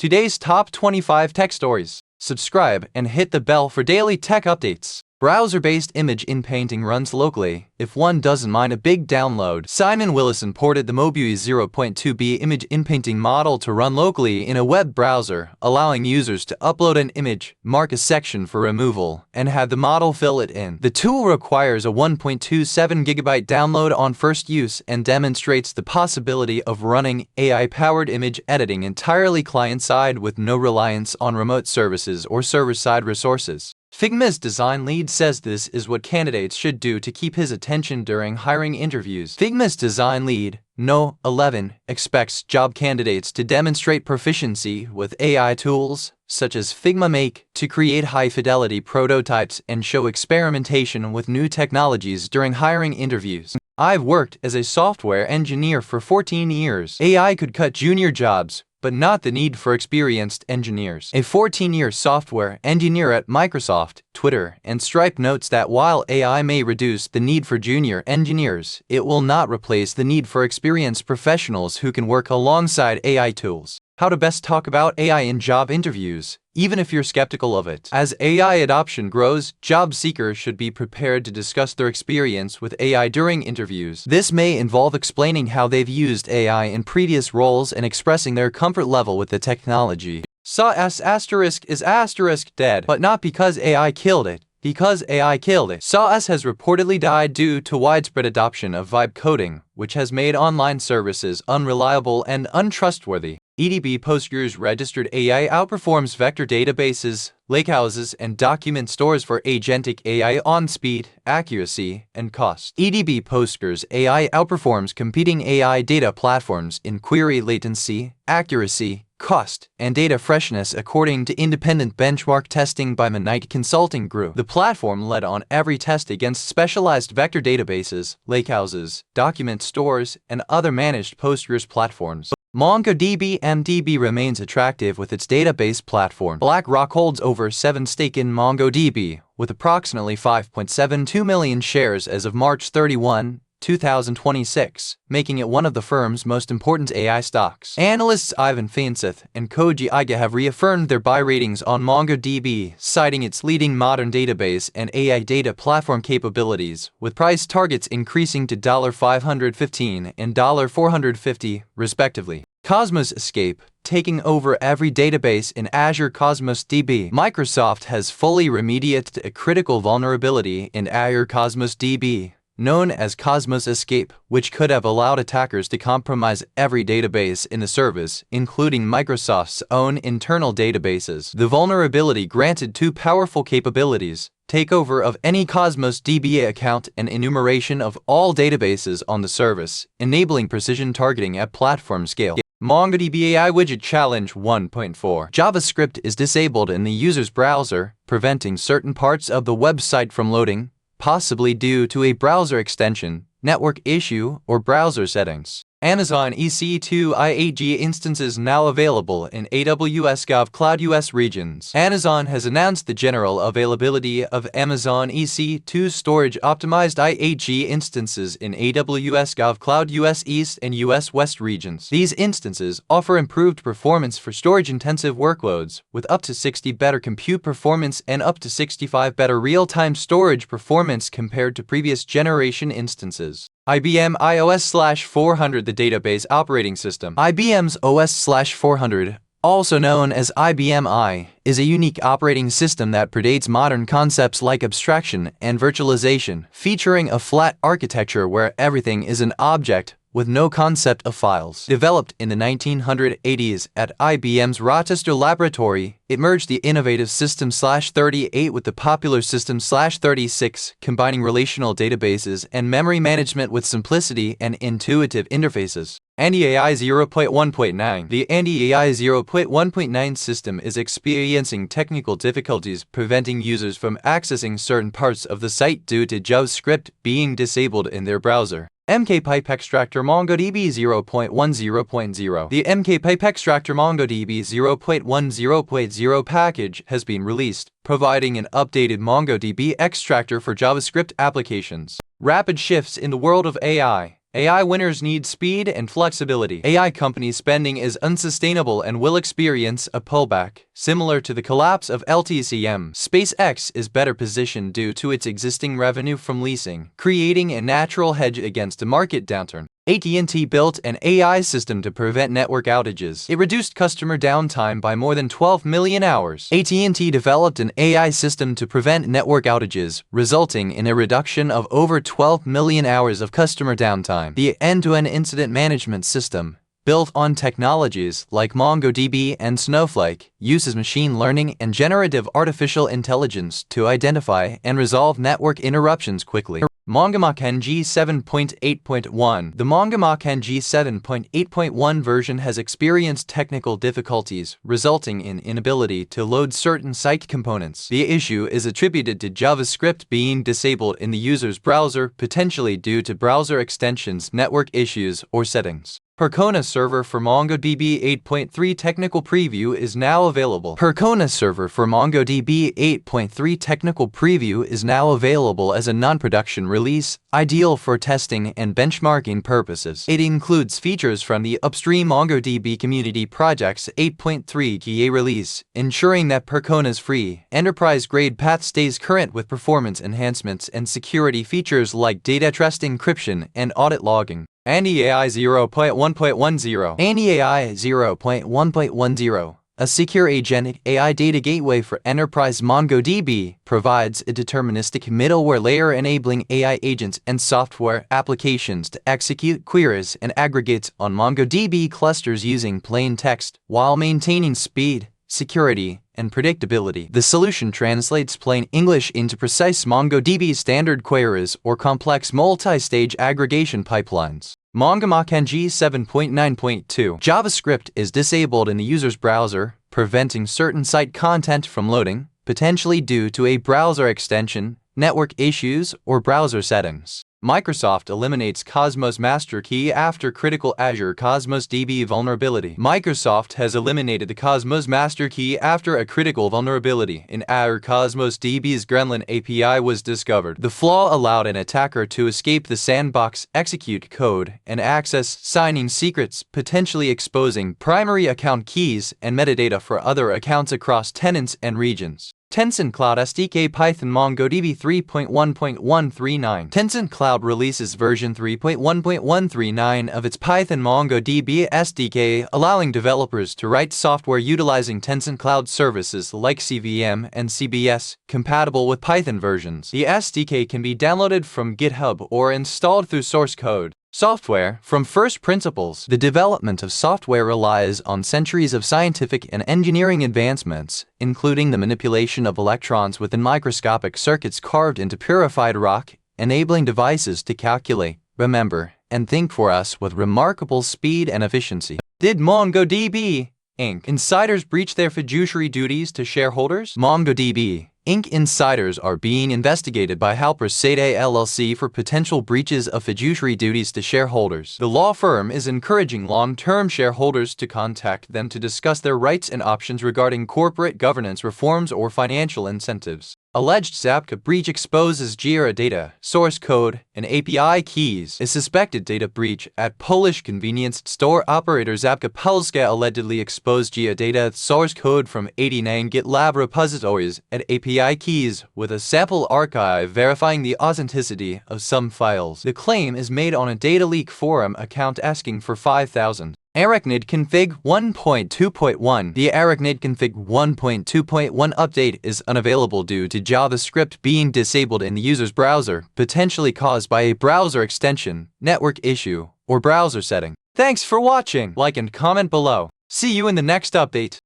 Today's top 25 tech stories. Subscribe and hit the bell for daily tech updates. Browser-based image inpainting runs locally, if one doesn't mind a big download. Simon Willison ported the MongoDB 0.2b image inpainting model to run locally in a web browser, allowing users to upload an image, mark a section for removal, and have the model fill it in. The tool requires a 1.27 GB download on first use and demonstrates the possibility of running AI-powered image editing entirely client-side with no reliance on remote services or server-side resources. Figma's design lead says this is what candidates should do to keep his attention during hiring interviews. Figma's design lead, No. 11, expects job candidates to demonstrate proficiency with AI tools, such as Figma Make, to create high-fidelity prototypes and show experimentation with new technologies during hiring interviews. I've worked as a software engineer for 14 years. AI could cut junior jobs, but not the need for experienced engineers. A 14-year software engineer at Microsoft, Twitter, and Stripe notes that while AI may reduce the need for junior engineers, it will not replace the need for experienced professionals who can work alongside AI tools. How to best talk about AI in job interviews, even if you're skeptical of it. As AI adoption grows, job seekers should be prepared to discuss their experience with AI during interviews. This may involve explaining how they've used AI in previous roles and expressing their comfort level with the technology. SAS** is dead, but not because AI killed it. Because AI killed it. SAS has reportedly died due to widespread adoption of vibe coding, which has made online services unreliable and untrustworthy. EDB Postgres registered AI outperforms vector databases, lakehouses, and document stores for agentic AI on speed, accuracy, and cost. EDB Postgres AI outperforms competing AI data platforms in query latency, accuracy, cost, and data freshness according to independent benchmark testing by Manite Consulting Group. The platform led on every test against specialized vector databases, lakehouses, document stores, and other managed Postgres platforms. MongoDB MDB remains attractive with its database platform. BlackRock holds over 7% stake in MongoDB, with approximately 5.72 million shares as of March 31, 2026, making it one of the firm's most important AI stocks. Analysts Ivan Feinseth and Koji Iga have reaffirmed their buy ratings on MongoDB, citing its leading modern database and AI data platform capabilities, with price targets increasing to $515 and $450, respectively. Cosmos Escape, taking over every database in Azure Cosmos DB. Microsoft has fully remediated a critical vulnerability in Azure Cosmos DB, known as Cosmos Escape, which could have allowed attackers to compromise every database in the service, including Microsoft's own internal databases. The vulnerability granted two powerful capabilities: takeover of any Cosmos DB account and enumeration of all databases on the service, enabling precision targeting at platform scale. MongoDB AI Widget Challenge 1.4. JavaScript is disabled in the user's browser, preventing certain parts of the website from loading, possibly due to a browser extension, network issue, or browser settings. Amazon EC2 i8G instances now available in AWS GovCloud US regions. Amazon has announced the general availability of Amazon EC2 storage-optimized i8G instances in AWS GovCloud US East and US West regions. These instances offer improved performance for storage-intensive workloads, with up to 60 better compute performance and up to 65 better real-time storage performance compared to previous generation instances. IBM iOS/400, the database operating system. IBM's OS/400, also known as IBM I, is a unique operating system that predates modern concepts like abstraction and virtualization, featuring a flat architecture where everything is an object with no concept of files. Developed in the 1980s at IBM's Rochester laboratory, it merged the innovative System/38 with the popular System/36, combining relational databases and memory management with simplicity and intuitive interfaces. andi-ai 0.1.9. The andi-ai 0.1.9 system is experiencing technical difficulties, preventing users from accessing certain parts of the site due to JavaScript being disabled in their browser. mkpipe-extractor-mongodb 0.10.0. The mkpipe-extractor-mongodb 0.10.0 package has been released, providing an updated MongoDB extractor for JavaScript applications. Rapid shifts in the world of AI. AI winners need speed and flexibility. AI company spending is unsustainable and will experience a pullback, similar to the collapse of LTCM. SpaceX is better positioned due to its existing revenue from leasing, creating a natural hedge against a market downturn. AT&T built an AI system to prevent network outages. It reduced customer downtime by more than 12 million hours. AT&T developed an AI system to prevent network outages, resulting in a reduction of over 12 million hours of customer downtime. The end-to-end incident management system, built on technologies like MongoDB and Snowflake, uses machine learning and generative artificial intelligence to identify and resolve network interruptions quickly. mongomock-ng 7.8.1. The mongomock-ng 7.8.1 version has experienced technical difficulties, resulting in inability to load certain site components. The issue is attributed to JavaScript being disabled in the user's browser, potentially due to browser extensions, network issues, or settings. Percona server for MongoDB 8.3 technical preview is now available. Percona server for MongoDB 8.3 technical preview is now available as a non-production release, ideal for testing and benchmarking purposes. It includes features from the upstream MongoDB community project's 8.3 GA release, ensuring that Percona's free, enterprise-grade path stays current with performance enhancements and security features like data trust encryption and audit logging. andi-ai 0.1.10. andi-ai 0.1.10, a secure agentic AI data gateway for enterprise MongoDB, provides a deterministic middleware layer enabling AI agents and software applications to execute queries and aggregates on MongoDB clusters using plain text, while maintaining speed, security, and predictability. The solution translates plain English into precise MongoDB standard queries or complex multi-stage aggregation pipelines. mongomock-ng 7.9.2. JavaScript is disabled in the user's browser, preventing certain site content from loading, potentially due to a browser extension, network issues, or browser settings. Microsoft eliminates Cosmos master key after critical Azure Cosmos DB vulnerability. Microsoft has eliminated the Cosmos master key after a critical vulnerability in Azure Cosmos DB's Gremlin API was discovered. The flaw allowed an attacker to escape the sandbox, execute code, and access signing secrets, potentially exposing primary account keys and metadata for other accounts across tenants and regions. tencentcloud-sdk-python-mongodb 3.1.139. Tencent Cloud releases version 3.1.139 of its Python MongoDB SDK, allowing developers to write software utilizing Tencent Cloud services like CVM and CBS, compatible with Python versions. The SDK can be downloaded from GitHub or installed through source code. Software from first principles. The development of software relies on centuries of scientific and engineering advancements, including the manipulation of electrons within microscopic circuits carved into purified rock, enabling devices to calculate, remember, and think for us with remarkable speed and efficiency. Did MongoDB Inc. insiders breach their fiduciary duties to shareholders? MongoDB Inc. insiders are being investigated by Halpers Sade LLC for potential breaches of fiduciary duties to shareholders. The law firm is encouraging long-term shareholders to contact them to discuss their rights and options regarding corporate governance reforms or financial incentives. Alleged Zapka breach exposes Jira data, source code, and API keys. A suspected data breach at Polish convenience store operator Zapka Polska allegedly exposed Jira data source code from 89 GitLab repositories and API keys with a sample archive verifying the authenticity of some files. The claim is made on a data leak forum account asking for 5,000. Aracnid-config 1.2.1. The aracnid-config 1.2.1 update is unavailable due to JavaScript being disabled in the user's browser, potentially caused by a browser extension, network issue, or browser setting. Thanks for watching. Like and comment below. See you in the next update.